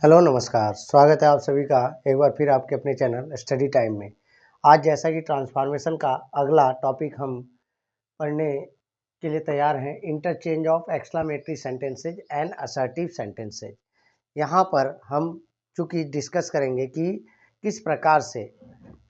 Hello नमस्कार, स्वागत है आप सभी का एक बार फिर आपके अपने चैनल स्टडी टाइम में। आज जैसा कि ट्रांसफॉर्मेशन का अगला टॉपिक हम पढ़ने के लिए तैयार हैं, interchange of exclamatory sentences and assertive sentences. यहाँ पर हम चूँकि डिस्कस करेंगे कि किस प्रकार से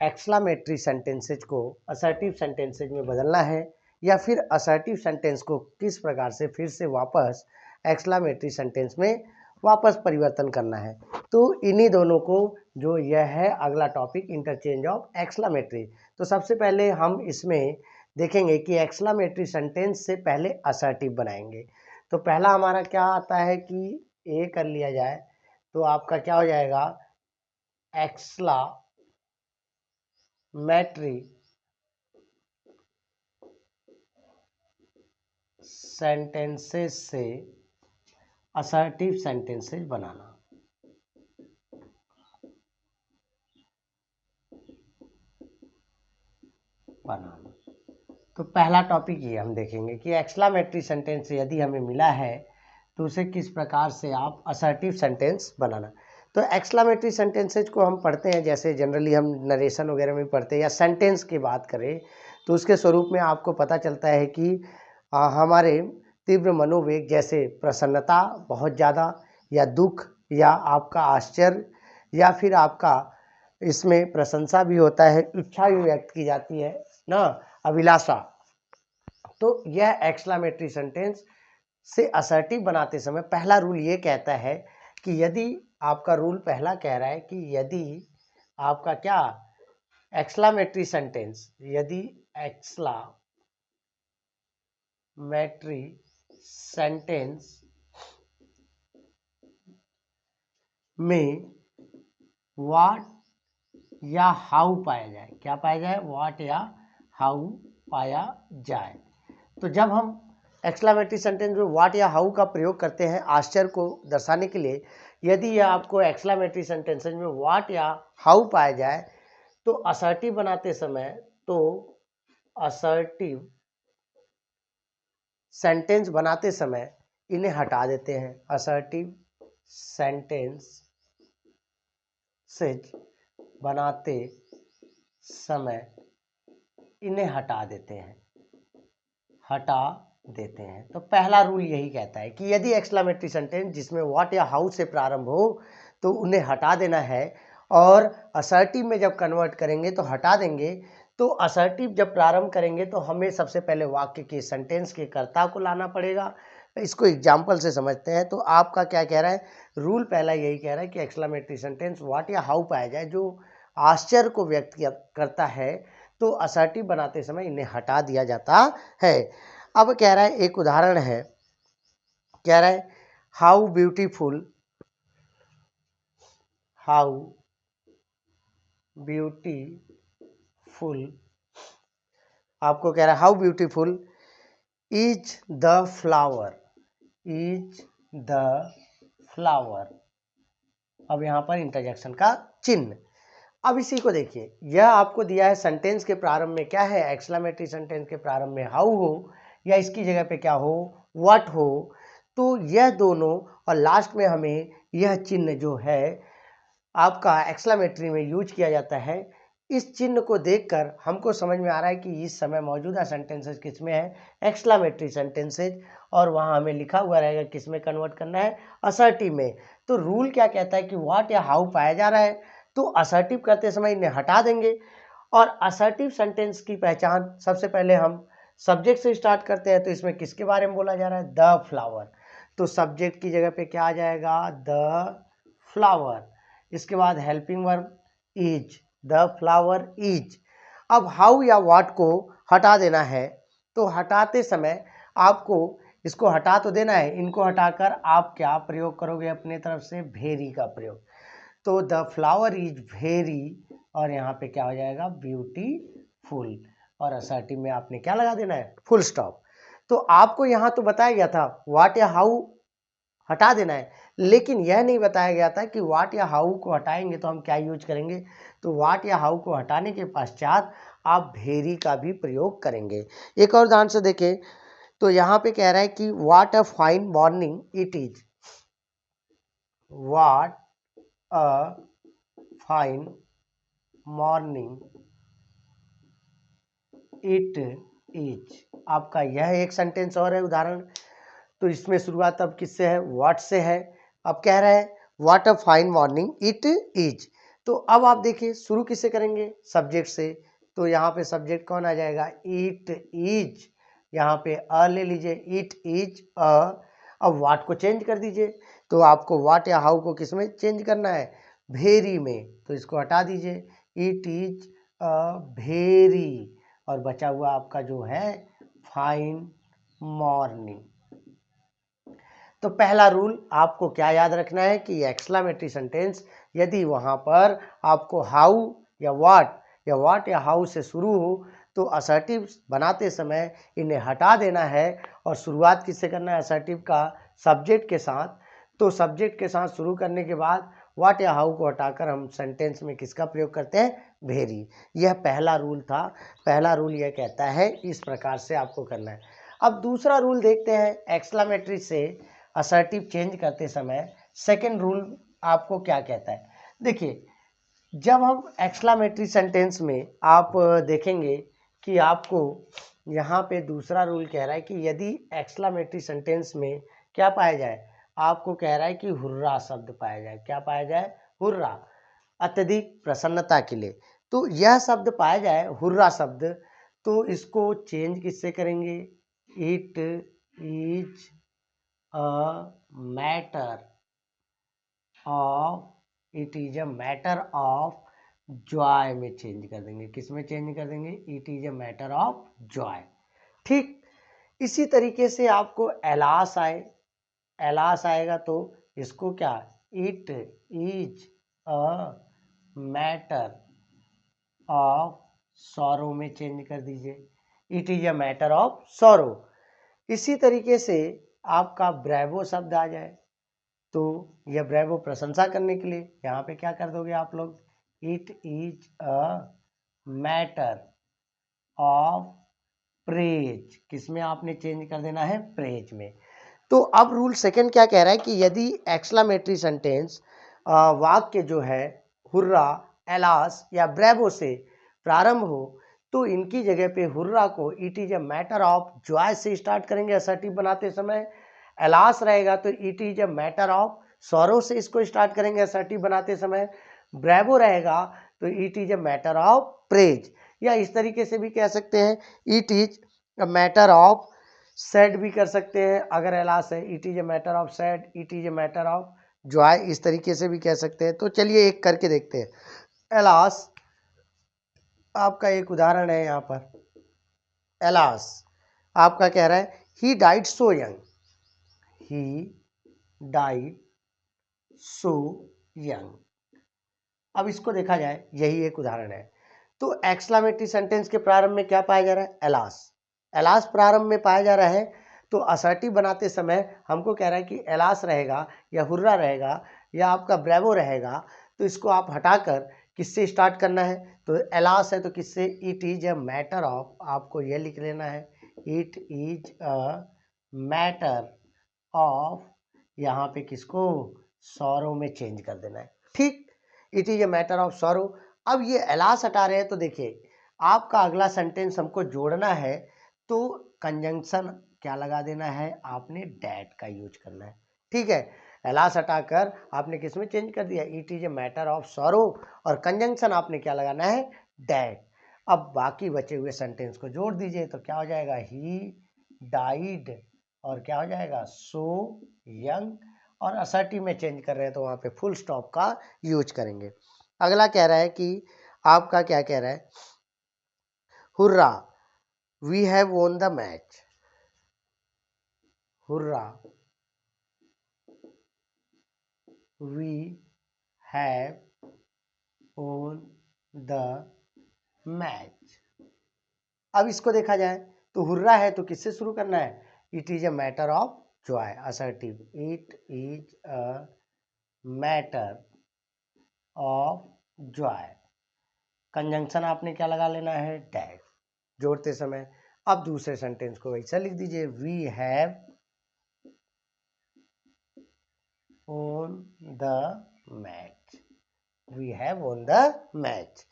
एक्सक्लेमेटरी सेंटेंसेज को असर्टिव सेंटेंसेज में बदलना है या फिर असर्टिव सेंटेंस को किस प्रकार से फिर से वापस एक्सक्लेमेटरी सेंटेंस में वापस परिवर्तन करना है। तो इन्हीं दोनों को जो यह है अगला टॉपिक इंटरचेंज ऑफ एक्सक्लेमेटरी। तो सबसे पहले हम इसमें देखेंगे कि एक्सक्लेमेटरी सेंटेंस से पहले असर्टिव बनाएंगे। तो पहला हमारा क्या आता है कि ए कर लिया जाए तो आपका क्या हो जाएगा, एक्सक्लेमेटरी सेंटेंसेस से असर्टिव सेंटेंसेस बनाना। तो पहला टॉपिक ये हम देखेंगे कि एक्सक्लेमेटरी सेंटेंस यदि हमें मिला है तो उसे किस प्रकार से आप असर्टिव सेंटेंस बनाना। तो एक्सक्लेमेटरी सेंटेंसेज को हम पढ़ते हैं, जैसे जनरली हम नरेशन वगैरह में पढ़ते हैं या सेंटेंस की बात करें तो उसके स्वरूप में आपको पता चलता है कि हमारे तीव्र मनोवेग जैसे प्रसन्नता बहुत ज़्यादा या दुख या आपका आश्चर्य या फिर आपका इसमें प्रशंसा भी होता है, इच्छा भी व्यक्त की जाती है ना, अभिलाषा। तो यह एक्सक्लेमेटरी सेंटेंस से असर्टिव बनाते समय पहला रूल ये कहता है कि यदि आपका रूल पहला कह रहा है कि यदि आपका क्या एक्सक्लेमेटरी सेंटेंस, यदि एक्सक्लेमेटरी सेंटेंस में व्हाट या हाउ पाया जाए, क्या पाया जाए, व्हाट या हाउ पाया जाए। तो जब हम एक्सक्लेमेटरी सेंटेंस में व्हाट या हाउ का प्रयोग करते हैं आश्चर्य को दर्शाने के लिए, यदि यह आपको एक्सक्लेमेटरी सेंटेंसेज में व्हाट या हाउ पाया जाए तो असर्टिव बनाते समय, तो असर्टिव सेंटेंस बनाते समय इन्हें हटा देते हैं। असर्टिव सेंटेंसेज बनाते समय इन्हें हटा देते हैं। तो पहला रूल यही कहता है कि यदि एक्सक्लेमेटरी सेंटेंस जिसमें व्हाट या हाउ से प्रारंभ हो तो उन्हें हटा देना है, और असर्टिव में जब कन्वर्ट करेंगे तो हटा देंगे। तो असर्टिव जब प्रारंभ करेंगे तो हमें सबसे पहले वाक्य के सेंटेंस के कर्ता को लाना पड़ेगा। इसको एग्जाम्पल से समझते हैं। तो आपका क्या कह रहा है, रूल पहला यही कह रहा है कि एक्सक्लेमेटरी सेंटेंस व्हाट या हाउ पाया जाए जो आश्चर्य को व्यक्त करता है, तो असर्टिव बनाते समय इन्हें हटा दिया जाता है। अब कह रहा है, एक उदाहरण है, कह रहा है हाउ ब्यूटीफुल आपको कह रहा है how beautiful is the flower. अब यहाँ पर इंटरजेक्शन का चिन्ह। अब इसी को देखिए, यह आपको दिया है सेंटेंस के प्रारंभ में क्या है, एक्सक्लेमेटरी सेंटेंस के प्रारंभ में हाउ हो या इसकी जगह पे क्या हो, व्हाट हो। तो यह दोनों और लास्ट में हमें यह चिन्ह जो है आपका एक्सक्लेमेटरी में यूज किया जाता है। इस चिन्ह को देखकर हमको समझ में आ रहा है कि इस समय मौजूदा सेंटेंसेस किस में है, एक्सक्लेमेटरी सेंटेंसेज, और वहाँ हमें लिखा हुआ रहेगा किस में कन्वर्ट करना है, असर्टिव में। तो रूल क्या कहता है कि व्हाट या हाउ पाया जा रहा है तो असर्टिव करते समय इन्हें हटा देंगे। और असर्टिव सेंटेंस की पहचान सबसे पहले हम सब्जेक्ट से स्टार्ट करते हैं। तो इसमें किसके बारे में बोला जा रहा है, द फ्लावर। तो सब्जेक्ट की जगह पे क्या आ जाएगा, द फ्लावर। इसके बाद helping verb is, the flower is. अब हाउ या व्हाट को हटा देना है, तो हटाते समय आपको इसको हटा तो देना है, इनको हटाकर आप क्या प्रयोग करोगे अपने तरफ से, वेरी का प्रयोग। तो द फ्लावर इज वेरी, और यहाँ पे क्या हो जाएगा, ब्यूटीफुल, और असर्टिव में आपने क्या लगा देना है, फुल स्टॉप। तो आपको यहाँ तो बताया गया था व्हाट या हाउ हटा देना है, लेकिन यह नहीं बताया गया था कि व्हाट या हाउ को हटाएंगे तो हम क्या यूज करेंगे। तो व्हाट या हाउ को हटाने के पश्चात आप वेरी का भी प्रयोग करेंगे। एक और उदाहरण से देखें तो यहाँ पे कह रहा है कि what a fine morning it is, what a fine morning it is. आपका यह एक सेंटेंस और है उदाहरण। तो इसमें शुरुआत अब किससे है, व्हाट से है। अब कह रहा है what a fine morning it is. तो अब आप देखिए शुरू किससे करेंगे, सब्जेक्ट से। तो यहाँ पे सब्जेक्ट कौन आ जाएगा, इट इज। यहाँ पे अ ले लीजिए, इट इज अ। अब व्हाट को चेंज कर दीजिए। तो आपको व्हाट या हाउ को किस में चेंज करना है, भेरी में। तो इसको हटा दीजिए, इट इज अ भेरी, और बचा हुआ आपका जो है फाइन मॉर्निंग। तो पहला रूल आपको क्या याद रखना है कि एक्सक्लेमेटरी सेंटेंस यदि वहां पर आपको हाउ या व्हाट या हाउ से शुरू हो तो असर्टिव बनाते समय इन्हें हटा देना है और शुरुआत किससे करना है, असर्टिव का सब्जेक्ट के साथ। तो सब्जेक्ट के साथ शुरू करने के बाद व्हाट या हाउ को हटाकर हम सेंटेंस में किसका प्रयोग करते हैं, वेरी। यह पहला रूल था। पहला रूल यह कहता है इस प्रकार से आपको करना है। अब दूसरा रूल देखते हैं एक्सक्लेमेटरी से असर्टिव चेंज करते समय। सेकेंड रूल आपको क्या कहता है, देखिए जब हम एक्सक्लेमेटरी सेंटेंस में आप देखेंगे कि आपको यहाँ पे दूसरा रूल कह रहा है कि यदि एक्सक्लेमेटरी सेंटेंस में क्या पाया जाए, आपको कह रहा है कि हुर्रा शब्द पाया जाए। क्या पाया जाए, हुर्रा, अत्यधिक प्रसन्नता के लिए। तो यह शब्द पाया जाए हुर्रा शब्द, तो इसको चेंज किससे करेंगे, it is a matter of, it is a matter of Joy में चेंज कर देंगे। किस में चेंज कर देंगे, it is a matter of Joy. ठीक इसी तरीके से आपको एलास एलास आएगा तो इसको क्या, it is a matter of sorrow में चेंज कर दीजिए, it is a matter of sorrow. इसी तरीके से आपका ब्रेवो शब्द आ जाए तो यह ब्रेवो प्रशंसा करने के लिए यहाँ पे क्या कर दोगे आप लोग, it is a matter of praise. किसमें आपने चेंज कर देना है, प्रेज में। तो अब रूल सेकंड क्या कह रहा है कि यदि एक्सक्लेमेटरी सेंटेंस वाक्य जो है हुर्रा, एलास या ब्रेवो से प्रारंभ हो तो इनकी जगह पे हुर्रा को it is a matter of Joy से स्टार्ट करेंगे असर्टिव बनाते समय। एलास रहेगा तो it is a matter of sorrow से इसको स्टार्ट करेंगे असर्टिव बनाते समय। ब्रेवो रहेगा तो it is a matter of praise, या इस तरीके से भी कह सकते हैं it is a matter of sad भी कर सकते हैं। अगर एलास है it is a matter of sad, it is a matter of Joy, इस तरीके से भी कह सकते हैं। तो चलिए एक करके देखते हैं। एलास आपका एक उदाहरण है यहाँ पर। एलास आपका कह रहा है he died so young, he died so young. अब इसको देखा जाए, यही एक उदाहरण है। तो एक्सक्लेमेटरी सेंटेंस के प्रारंभ में क्या पाया जा रहा है, एलास। एलास प्रारंभ में पाया जा रहा है तो असर्टिव बनाते समय हमको कह रहा है कि एलास रहेगा या हुर्रा रहेगा या आपका ब्रेवो रहेगा। तो इसको आप हटाकर किससे स्टार्ट करना है, तो एलास है तो किससे, it is a matter of, आपको यह लिख लेना है it is a matter of, यहाँ पे किसको, सॉरो में चेंज कर देना है। ठीक, it is a matter of sorrow. अब ये एलास हटा रहे हैं तो देखिए आपका अगला सेंटेंस हमको जोड़ना है तो कंजंक्शन क्या लगा देना है, आपने डैट का यूज करना है। ठीक है, एलास हटाकर आपने किस में चेंज कर दिया, it is a matter of sorrow, और कंजंक्शन आपने क्या लगाना है, डैट। अब बाकी बचे हुए सेंटेंस को जोड़ दीजिए तो क्या हो जाएगा, ही डाइड, और क्या हो जाएगा, सो यंग, और असर्टिव में चेंज कर रहे हैं तो वहां पे फुल स्टॉप का यूज करेंगे। अगला कह रहा है कि आपका क्या कह रहा है, hurrah we have won the match, hurrah we have won the match. अब इसको देखा जाए तो हुर्रा है तो किससे शुरू करना है, it is a matter of Joy, assertive, it is a matter of Joy. Conjunction आपने क्या लगा लेना है, डैश, जोड़ते समय। अब दूसरे सेंटेंस को वैसा लिख दीजिए, we have won the match. We have won the match.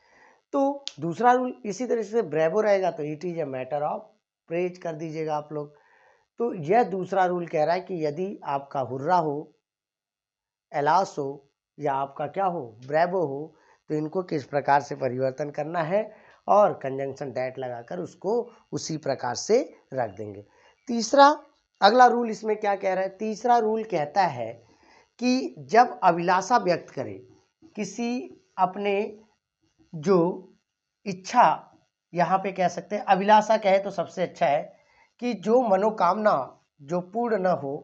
तो दूसरा रूल इसी तरह से ब्रेवो रहेगा तो it is a matter of praise कर दीजिएगा आप लोग। तो यह दूसरा रूल कह रहा है कि यदि आपका हुर्रा हो, एलास हो या आपका क्या हो, ब्रेवो हो, तो इनको किस प्रकार से परिवर्तन करना है और कंजंक्शन डैट लगाकर उसको उसी प्रकार से रख देंगे। तीसरा अगला रूल इसमें क्या कह रहा है, तीसरा रूल कहता है कि जब अभिलाषा व्यक्त करे किसी अपने जो इच्छा, यहाँ पे कह सकते हैं अभिलाषा कहे तो सबसे अच्छा है कि जो मनोकामना जो पूर्ण न हो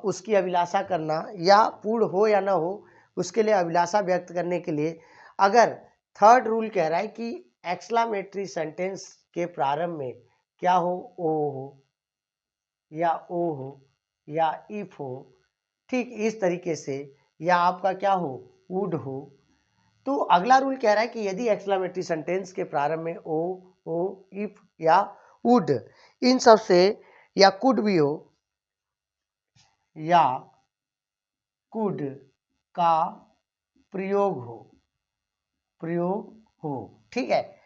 उसकी अभिलाषा करना, या पूर्ण हो या ना हो उसके लिए अभिलाषा व्यक्त करने के लिए अगर थर्ड रूल कह रहा है कि एक्सक्लामेटरी सेंटेंस के प्रारंभ में क्या हो, ओ हो या ओ हो या इफ हो, ठीक इस तरीके से, या आपका क्या हो, वुड हो। तो अगला रूल कह रहा है कि यदि एक्सक्लामेटरी सेंटेंस के प्रारंभ में ओ, इफ या वुड इन सब से या कुड भी हो या कुड का प्रयोग हो, ठीक है,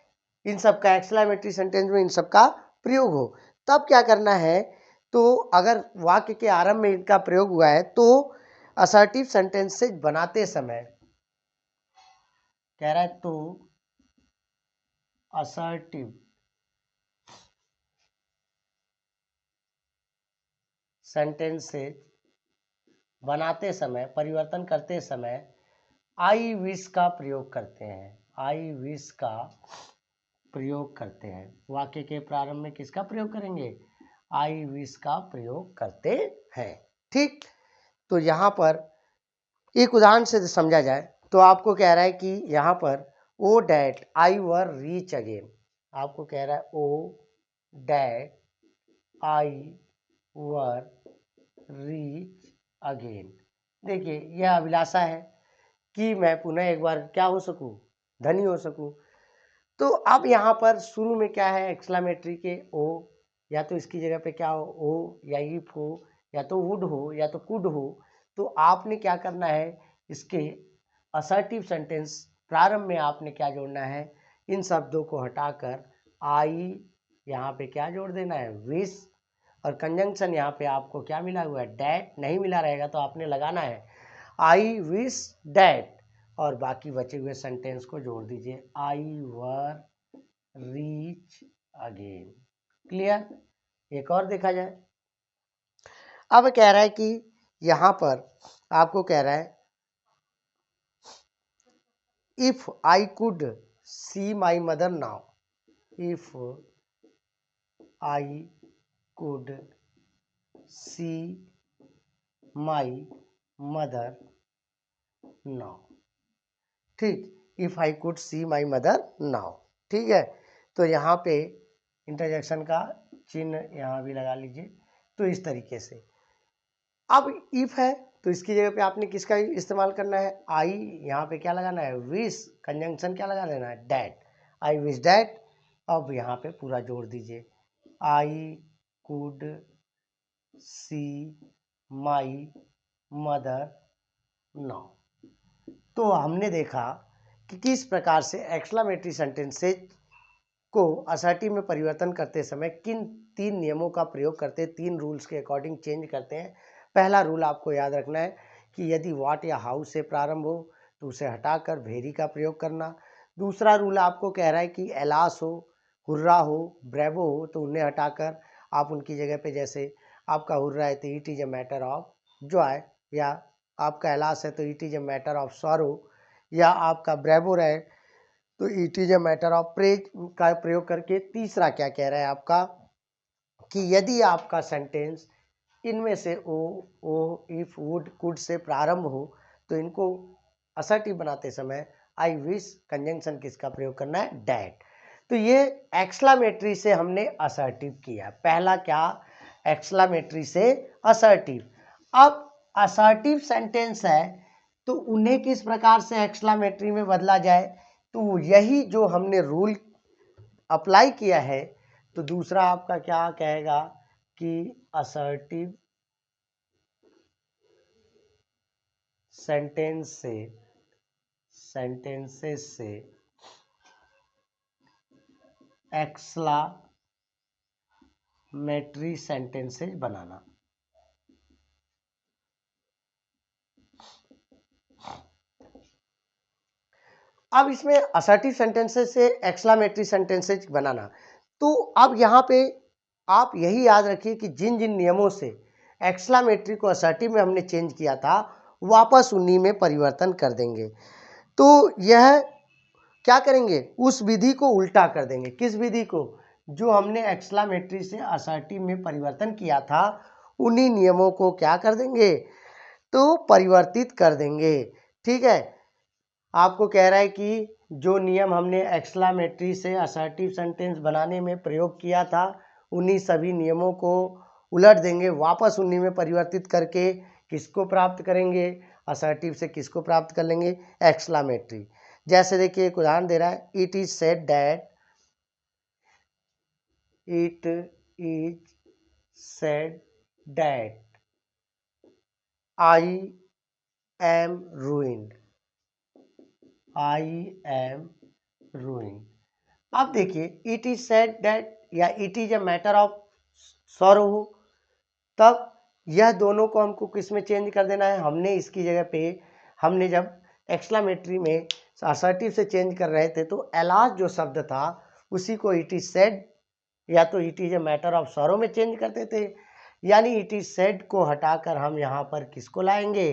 इन सब का एक्सक्लामेटरी सेंटेंस में इन सब का प्रयोग हो, तब क्या करना है, तो अगर वाक्य के आरंभ में इनका प्रयोग हुआ है तो असर्टिव सेंटेंसेस बनाते समय कह रहा है तो असर्टिव सेंटेंसेस बनाते समय, परिवर्तन करते समय आई विश का प्रयोग करते हैं, आई विश का प्रयोग करते हैं। वाक्य के प्रारंभ में किसका प्रयोग करेंगे, आई विश का प्रयोग करते हैं, ठीक। तो यहाँ पर एक उदाहरण से समझा जाए तो आपको कह रहा है कि यहाँ पर oh that I were rich again, आपको कह रहा है oh that I were rich again. देखिए यह अभिलाषा है कि मैं पुनः एक बार क्या हो सकूं, धनी हो सकूं। तो अब यहाँ पर शुरू में क्या है, एक्सक्लामेटरी के ओ, या तो इसकी जगह पे क्या हो, ओ या इफ हो या तो वुड हो या तो कुड हो। तो आपने क्या करना है, इसके असर्टिव सेंटेंस प्रारंभ में आपने क्या जोड़ना है, इन शब्दों को हटाकर आई यहाँ पे क्या जोड़ देना है, विश, और कंजंक्शन यहाँ पे आपको क्या मिला हुआ है, डैट। नहीं मिला रहेगा तो आपने लगाना है आई विश डैट, और बाकी बचे हुए सेंटेंस को जोड़ दीजिए आई वर रीच अगेन। क्लियर। एक और देखा जाए, अब कह रहा है कि यहां पर आपको कह रहा है if I could see my mother now, if I could see my mother now, ठीक, if I could see my mother now, ठीक है। तो यहाँ पे इंटरजेक्शन का चिन्ह यहाँ भी लगा लीजिए। तो इस तरीके से अब इफ है तो इसकी जगह पे आपने किसका इस्तेमाल करना है, आई, यहाँ पे क्या लगाना है, विश, कंजंक्शन क्या लगा देना है, डैट, आई विश डैट। अब यहाँ पे पूरा जोड़ दीजिए आई could see my mother now. तो हमने देखा कि किस प्रकार से एक्सक्लामेटरी सेंटेंसेज को असर्टिव में परिवर्तन करते समय किन तीन नियमों का प्रयोग करते हैं, तीन रूल्स के अकॉर्डिंग चेंज करते हैं। पहला रूल आपको याद रखना है कि यदि व्हाट या हाउ से प्रारंभ हो तो उसे हटाकर वेरी का प्रयोग करना। दूसरा रूल आपको कह रहा है कि एलास हो, हुर्रा हो, ब्रेवो हो तो उन्हें हटाकर आप उनकी जगह पे, जैसे आपका हुर्रा है तो it is a matter of Joy, या आपका एलास है तो it is a matter of sorrow, या आपका ब्रेवो रहे तो it is a matter of praise का प्रयोग करके। तीसरा क्या कह रहा है आपका कि यदि आपका सेंटेंस इनमें से ओ इफ वुड कुड से प्रारंभ हो तो इनको असर्टिव बनाते समय आई विश, कंजंक्शन किसका प्रयोग करना है, डैट। तो ये एक्सक्लामेटरी से हमने असर्टिव किया, पहला क्या, एक्सक्लामेटरी से असर्टिव। अब असर्टिव सेंटेंस है तो उन्हें किस प्रकार से एक्सक्लामेटरी में बदला जाए, तो यही जो हमने रूल अप्लाई किया है। तो दूसरा आपका क्या कहेगा कि असर्टिव सेंटेंस से सेंटेंसेस से एक्सक्लामेटरी सेंटेंसेस बनाना। अब इसमें असर्टिव सेंटेंसेस से एक्सक्लामेटरी सेंटेंसेस बनाना, तो अब यहाँ पे आप यही याद रखिए कि जिन जिन नियमों से एक्सक्लामेटरी को असर्टिव में हमने चेंज किया था वापस उन्हीं में परिवर्तन कर देंगे। तो यह क्या करेंगे, उस विधि को उल्टा कर देंगे। किस विधि को? जो हमने एक्सक्लामेटरी से असर्टिव में परिवर्तन किया था उन्हीं नियमों को क्या कर देंगे, तो परिवर्तित कर देंगे। ठीक है, आपको कह रहा है कि जो नियम हमने एक्सक्लामेटरी से असर्टिव सेंटेंस बनाने में प्रयोग किया था उन्हीं सभी नियमों को उलट देंगे, वापस उन्हीं में परिवर्तित करके किसको प्राप्त करेंगे, असर्टिव से किसको प्राप्त कर लेंगे, एक्सक्लामेटरी। जैसे देखिए एक उदाहरण दे रहा है, it is said that, it is said that I am ruined, I am ruined. अब देखिए इट इज सेड दैट या it is a matter of sorrow हो, तब यह दोनों को हमको किस में चेंज कर देना है, हमने इसकी जगह पे हमने जब एक्सक्लामेटरी में असर्टिव से चेंज कर रहे थे तो एलास जो शब्द था उसी को इट इज सेड या तो it is a matter of sorrow में चेंज करते थे, यानी इट इज सेड को हटाकर हम यहाँ पर किसको लाएंगे,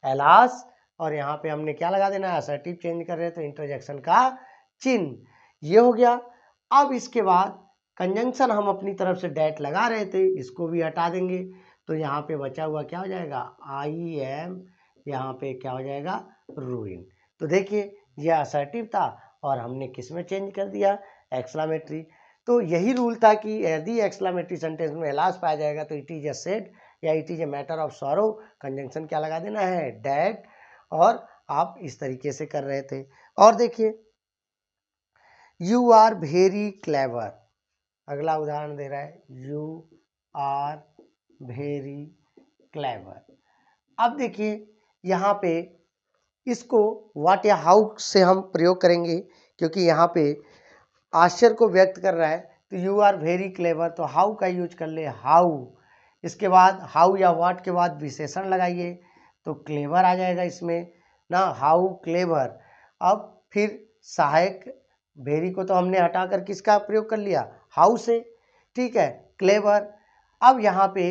एलास, और यहाँ पे हमने क्या लगा देना है, असर्टिव चेंज कर रहे थे, इंटरजेक्शन का चिन्ह, ये हो गया। अब इसके बाद कंजंक्शन हम अपनी तरफ से डैट लगा रहे थे, इसको भी हटा देंगे, तो यहाँ पे बचा हुआ क्या हो जाएगा, आई एम, यहाँ पे क्या हो जाएगा, रूइन। तो देखिए यह असर्टिव था और हमने किस में चेंज कर दिया, एक्सक्लामेटरी। तो यही रूल था कि यदि एक्सक्लामेटरी सेंटेंस में एलास पाया जाएगा तो इट इज ए सेड या it is a matter of sorrow, conjunction क्या लगा देना है, डैट, और आप इस तरीके से कर रहे थे। और देखिए यू आर वेरी क्लेवर, अगला उदाहरण दे रहा है, यू आर वेरी क्लेवर। अब देखिए यहाँ पे इसको व्हाट या हाउ से हम प्रयोग करेंगे, क्योंकि यहाँ पे आश्चर्य को व्यक्त कर रहा है, तो यू आर वेरी क्लेवर, तो हाउ का यूज कर ले, हाउ। इसके बाद हाउ या व्हाट के बाद विशेषण लगाइए तो क्लेवर आ जाएगा इसमें ना, हाउ क्लेवर। अब फिर सहायक वेरी को तो हमने हटाकर किसका प्रयोग कर लिया, हाउ से, ठीक है, क्लेवर। अब यहाँ पे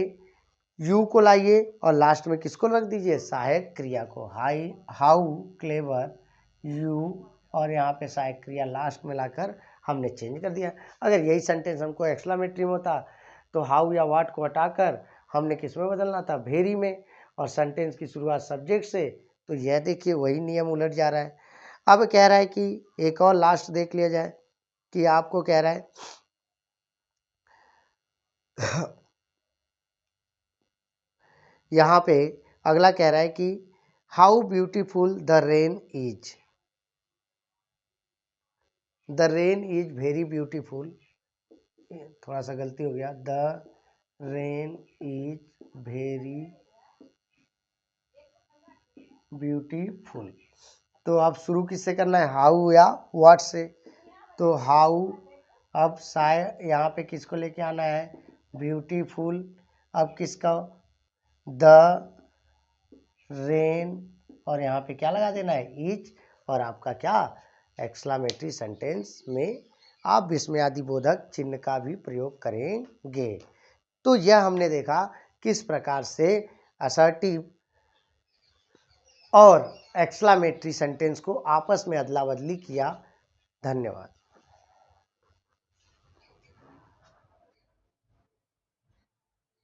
यू को लाइए और लास्ट में किसको रख दीजिए, सहायक क्रिया को, हाउ क्लेवर यू, और यहाँ पे सहायक क्रिया लास्ट में लाकर हमने चेंज कर दिया। अगर यही सेंटेंस हमको एक्सक्लामेटरी में होता तो हाउ या व्हाट को हटाकर हमने किस में बदलना था, वेरी में, और सेंटेंस की शुरुआत सब्जेक्ट से, तो यह देखिए वही नियम उलट जा रहा है। अब कह रहा है कि एक और लास्ट देख लिया जाए कि आपको कह रहा है यहाँ पे अगला कह रहा है कि how beautiful the rain is, the rain is very beautiful, थोड़ा सा गलती हो गया, the rain is very beautiful. तो अब शुरू किससे करना है, हाउ या व्हाट से, तो हाउ, अब शायद यहाँ पे किसको लेके आना है, ब्यूटीफुल, अब किसका, द रेन, और यहाँ पे क्या लगा देना है, इज, और आपका क्या, एक्सक्लामेटरी सेंटेंस में आप विस्मयादिबोधक चिन्ह का भी प्रयोग करेंगे। तो यह हमने देखा किस प्रकार से असर्टिव और एक्सक्लामेटरी सेंटेंस को आपस में अदला बदली किया। धन्यवाद।